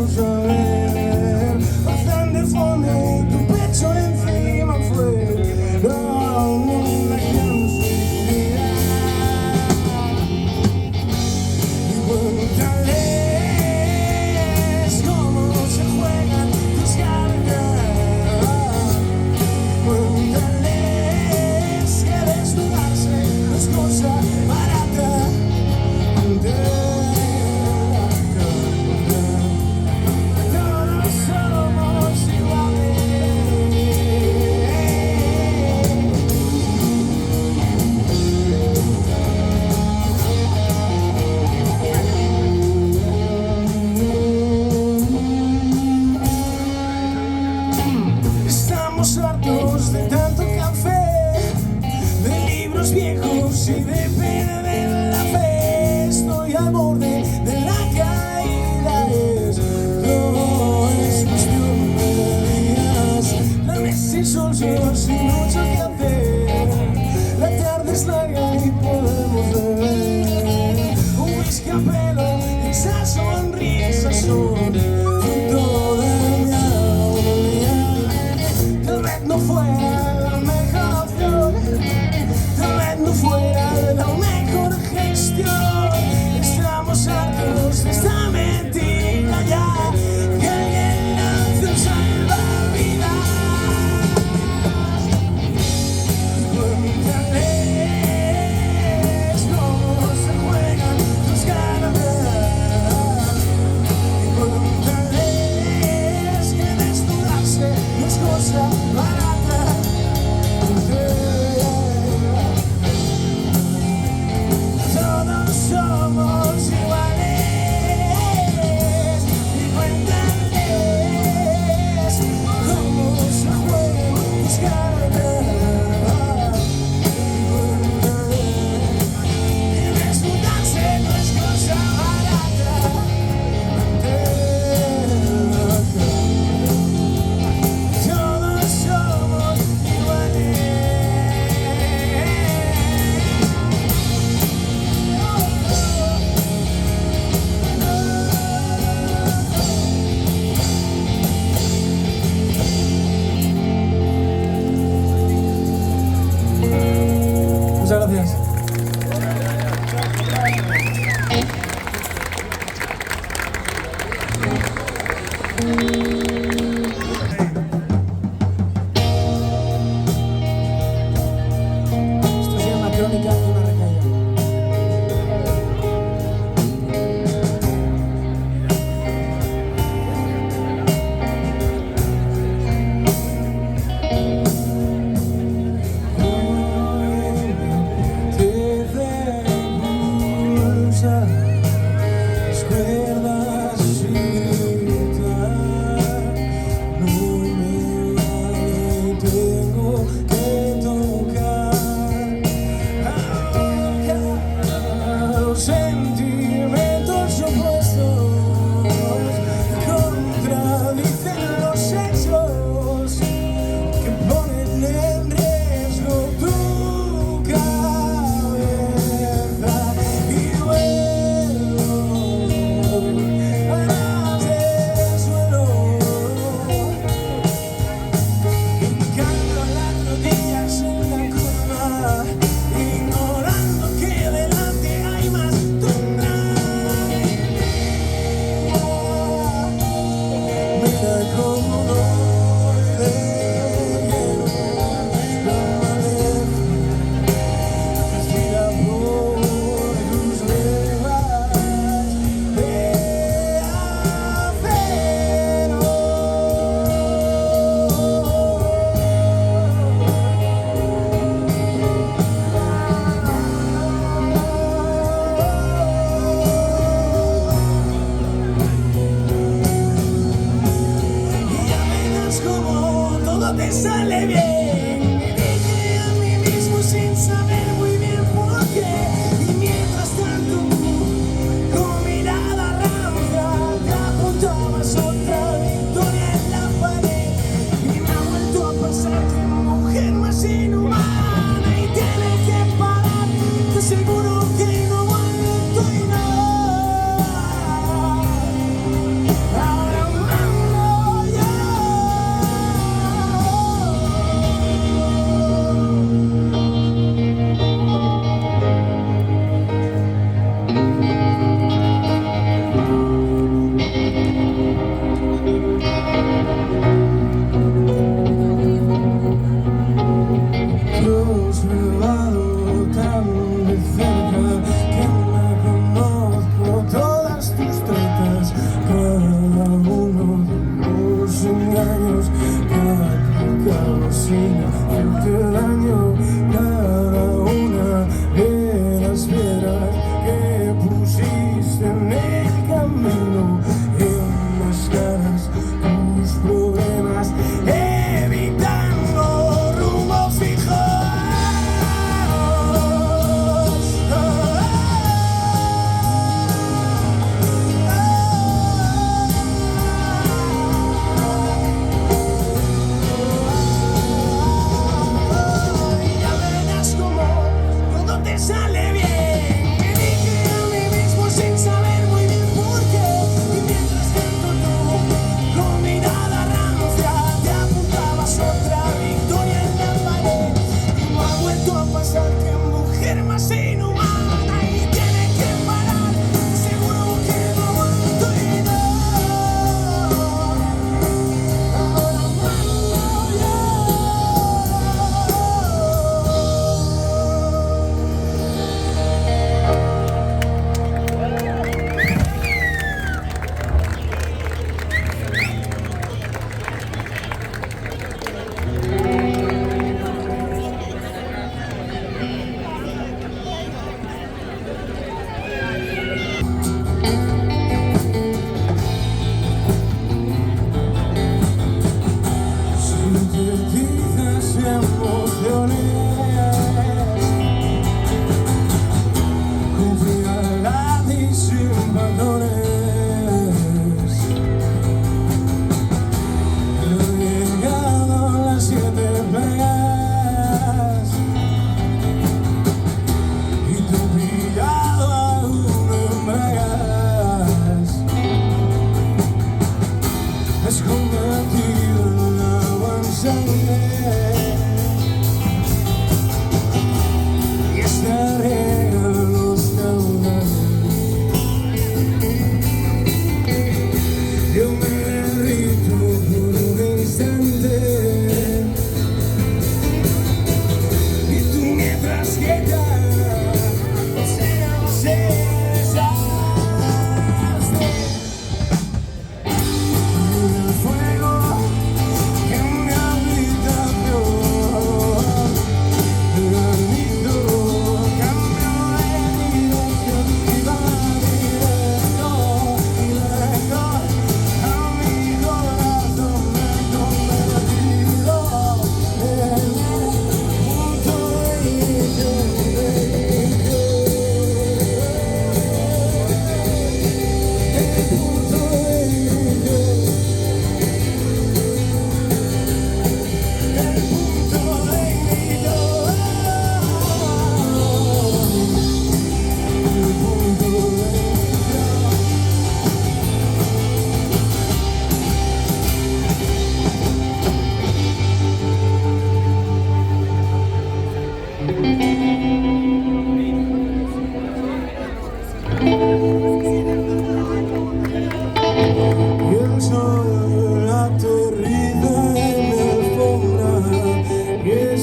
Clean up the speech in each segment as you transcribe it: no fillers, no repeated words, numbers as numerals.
vamos a ver. Bazán de fondo y tu pecho encima fue. No, no dejamos vivir. Y cuéntales cómo se juegan tus cartas. Cuéntales que desnudarse no es cosa barata. Todos somos iguales. Estamos hartos de tanto café, de libros viejos y de perder la fe. Estoy al borde de la caída, no es cuestión de días. La mesa y sol solo sin mucho que hacer. La tarde es larga y podemos beber un whisky a pelo. Esas sonrisas son fruto de mi agonía. Tal vez no fuera la mejor opción, tal vez no fuera la mejor gestión. Estamos hartos de esta mentira ya, que alguien lance un salvavidas. Cuéntales cómo se juegan tus cartas. Cuéntales que desnudarse no es cosa barata. Todos somos iguales. Y cuéntales cómo se juegan tus cartas. Que desnudarse no es cosa barata. Todos somos iguales. Muchas gracias. Esto se llama Crónica de una recaída. Las cuerdas y gritar, no me vale, tengo que tocar. Los sentimientos opuestos contradicen los hechos que ponen en riesgo tu cabeza. Y vuelo a ras del suelo, hincando las rodillas en la curva, ignorando que delante hay más tundra. Mira cómo doy de lleno la maleza. Respira por tus levas de acero. Y ya verás cómo todo te sale bien. Me dije a mí mismo sin saber muy bien por qué. Y mientras tanto, con mirada rancia, te apuntabas otra victoria en la pared. Y me ha vuelto a pasar que mujer más inhumana y tiene que parar. Te aseguro que no he vuelto y no. Ahora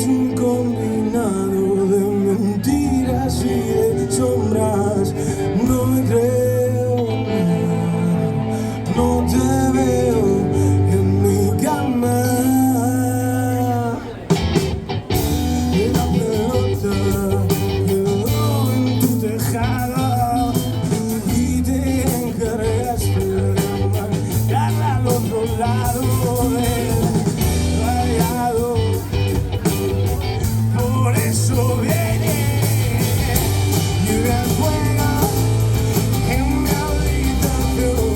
un combinado de mentiras y de sombras. No me creo, no te veo en mi cama. La pelota quedó en tu tejado y te encargaste de mandarla al otro lado del rayado. Por eso viene llega el fuego en mi habitación.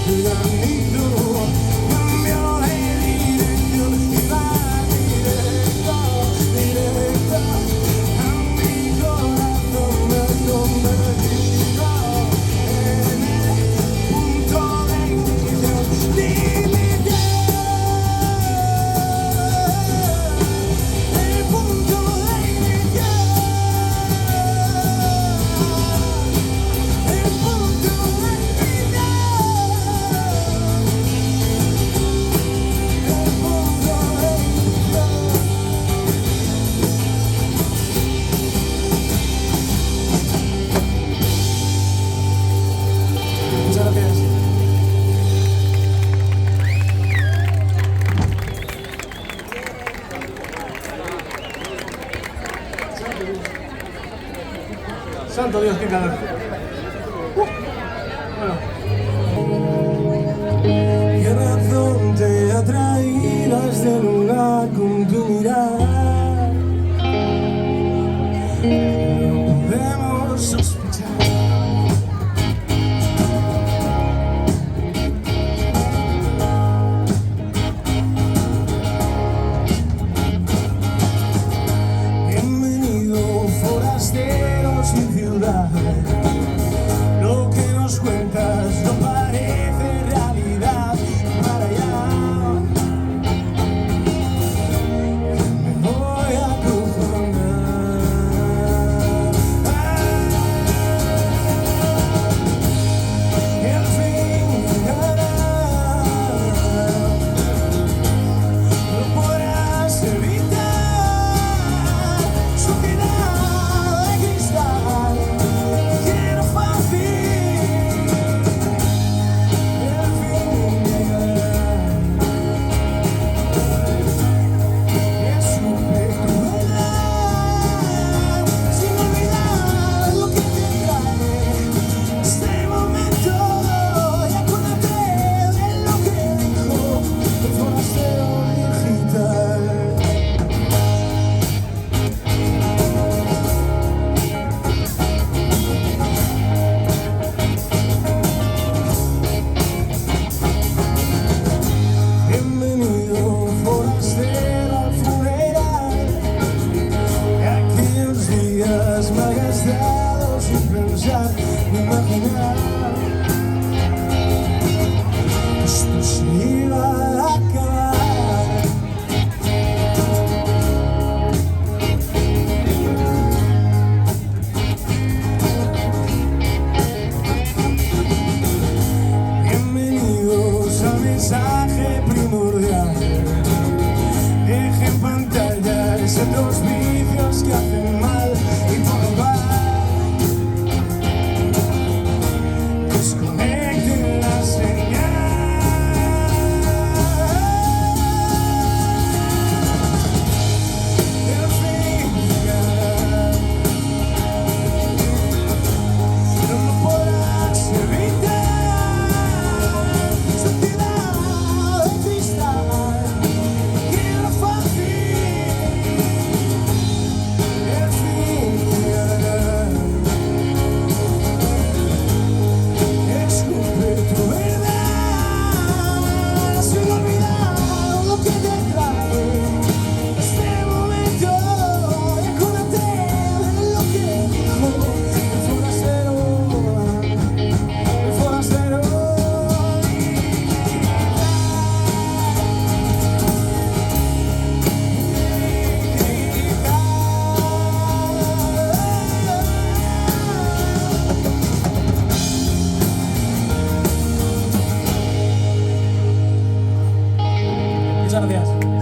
El anillo cambió de dirección y va directo, directo a mi corazón. Me convertido en el punto de ignición. Dime ya, el punto de ignición, el punto de ignición, el punto de ignición. Muchas gracias. Santo Dios, qué calor. Bueno. ¿Qué razón te ha traído a este lugar con tu mirada? No podemos sospechar. Bienvenido, forastero sin ciudad. Lo que nos cuentas no parece realidad. Para allá me voy a acojonar. El fin llegará. No podrás evitar su mirada de cristal. Quiero fácil. El fin llegará. Escupe tu verdad sin olvidar lo que te trae este momento. Y acuérdate de lo que dijo el forastero digital. Bienvenido, forastero al funeral. Aquellos días malgastados sin pensar ni imaginar que esto se iba a acabar. Bienvenidos al mensaje primordial. Deja en pantalla esos vicios que hacen mal y por va. Desconecten la señal. El fin llegará. No podrás evitar su mirada de cristal. Quiero fácil. El fin llegará. Escupe tu verdad sin olvidar lo que te trae este momento. Y acuérdate de lo que dijo el forastero, el forastero. Muchas gracias.